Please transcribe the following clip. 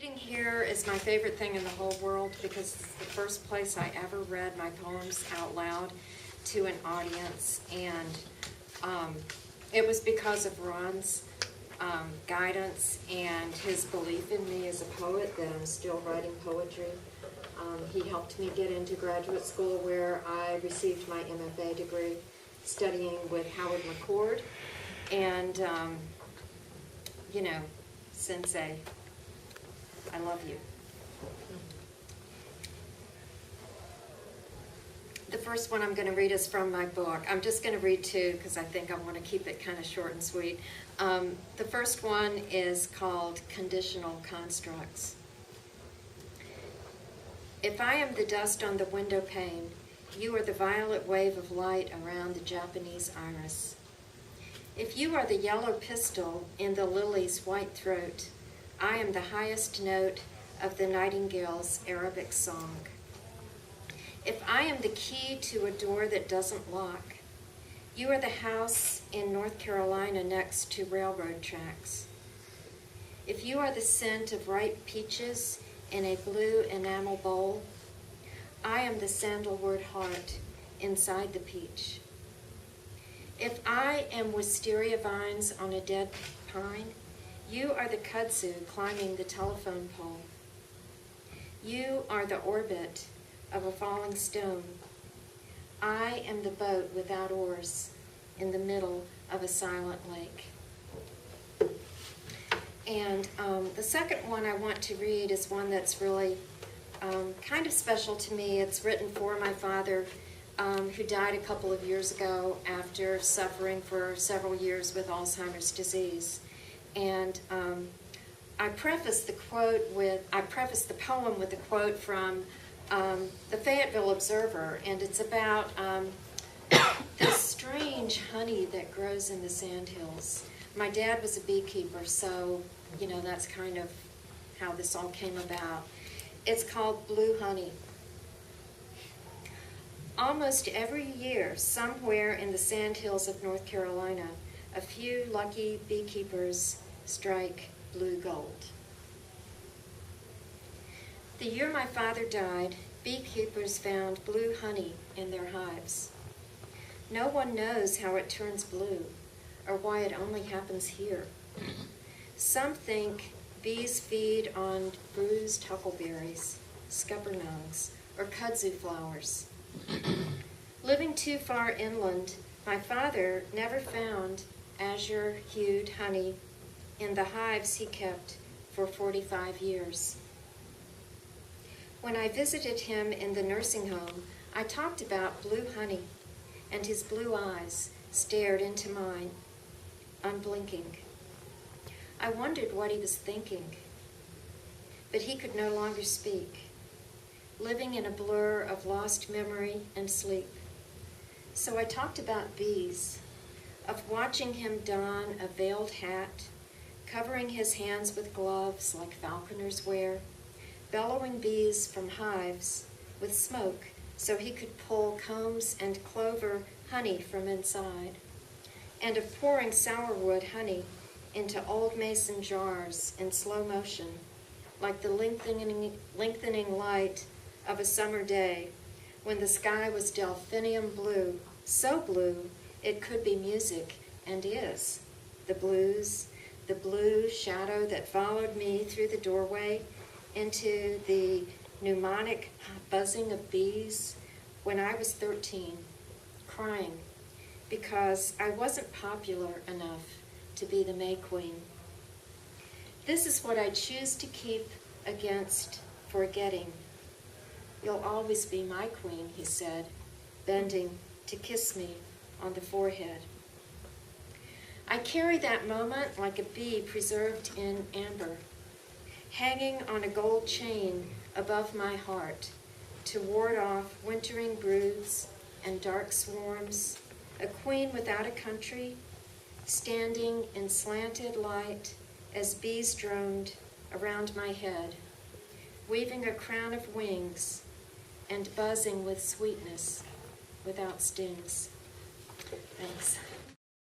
Reading here is my favorite thing in the whole world because it's the first place I ever read my poems out loud to an audience, and it was because of Ron's guidance and his belief in me as a poet that I'm still writing poetry. He helped me get into graduate school where I received my MFA degree studying with Howard McCord, and Sensei, I love you. The first one I'm going to read is from my book. I'm just going to read two because I think I want to keep it kind of short and sweet. The first one is called Conditional Constructs. If I am the dust on the window pane, you are the violet wave of light around the Japanese iris. If you are the yellow pistil in the lily's white throat, I am the highest note of the nightingale's Arabic song. If I am the key to a door that doesn't lock, you are the house in North Carolina next to railroad tracks. If you are the scent of ripe peaches in a blue enamel bowl, I am the sandalwood heart inside the peach. If I am wisteria vines on a dead pine, you are the kudzu climbing the telephone pole. You are the orbit of a falling stone. I am the boat without oars in the middle of a silent lake. And the second one I want to read is one that's really kind of special to me. It's written for my father, who died a couple of years ago after suffering for several years with Alzheimer's disease. And I prefaced the poem with a quote from the Fayetteville Observer, and it's about this strange honey that grows in the sandhills. My dad was a beekeeper, so that's kind of how this all came about. It's called Blue Honey. Almost every year, somewhere in the sandhills of North Carolina, a few lucky beekeepers strike blue gold. The year my father died, beekeepers found blue honey in their hives. No one knows how it turns blue or why it only happens here. Some think bees feed on bruised huckleberries, scuppernongs, or kudzu flowers. Living too far inland, my father never found azure-hued honey in the hives he kept for 45 years. When I visited him in the nursing home, I talked about blue honey, and his blue eyes stared into mine, unblinking. I wondered what he was thinking, but he could no longer speak, living in a blur of lost memory and sleep. So I talked about bees, of watching him don a veiled hat, covering his hands with gloves like falconers wear, bellowing bees from hives with smoke so he could pull combs and clover honey from inside, and of pouring sourwood honey into old mason jars in slow motion, like the lengthening light of a summer day when the sky was delphinium blue, so blue it could be music and is. The blues, the blue shadow that followed me through the doorway into the pneumonic buzzing of bees when I was 13, crying because I wasn't popular enough to be the May Queen. This is what I choose to keep against forgetting. You'll always be my queen, he said, bending to kiss me on the forehead. I carry that moment like a bee preserved in amber, hanging on a gold chain above my heart to ward off wintering broods and dark swarms, a queen without a country, standing in slanted light as bees droned around my head, weaving a crown of wings and buzzing with sweetness without stings. Thanks.